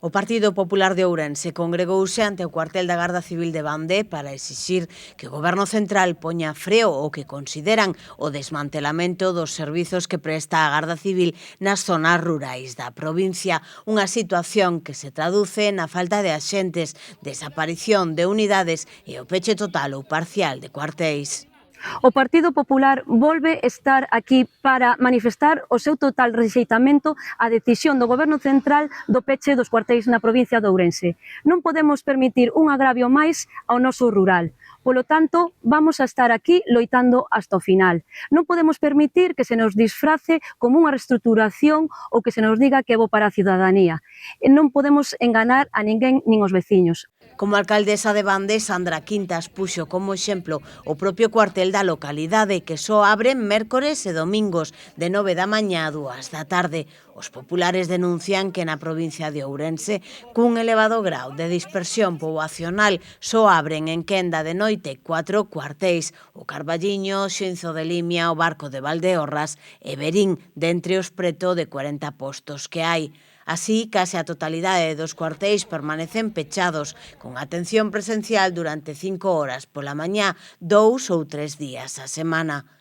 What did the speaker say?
O Partido Popular de Ourense congregouse ante o cuartel da Garda Civil de Bandé para exixir que o Goberno Central poña freo ao que consideran o desmantelamento dos servizos que presta a Garda Civil nas zonas rurais da provincia, unha situación que se traduce na falta de axentes, desaparición de unidades e o peche total ou parcial de cuartéis. O Partido Popular volve estar aquí para manifestar o seu total rexeitamento á decisión do Goberno Central do peche dos cuartéis na provincia de Ourense. Non podemos permitir un agravio máis ao noso rural. Polo tanto, vamos a estar aquí loitando hasta o final. Non podemos permitir que se nos disfrace como unha reestruturación ou que se nos diga que é bo para a ciudadanía. Non podemos enganar a ninguén nin os veciños. Como alcaldesa de Bandé, Sandra Quintas puxo como exemplo o propio cuartel da localidade que só abre mércores e domingos de 9 da mañá a 2 da tarde. Os populares denuncian que na provincia de Ourense, cun elevado grau de dispersión poboacional, só abren en quenda de noite 4 cuartéis, o Carballiño, Xinzo de Limia, o Barco de Valdeorras e Verín, dentre os preto de 40 postos que hai. Así, case a totalidade dos cuartéis permanecen pechados, con atención presencial durante 5 horas pola mañá, 2 ou 3 días a semana.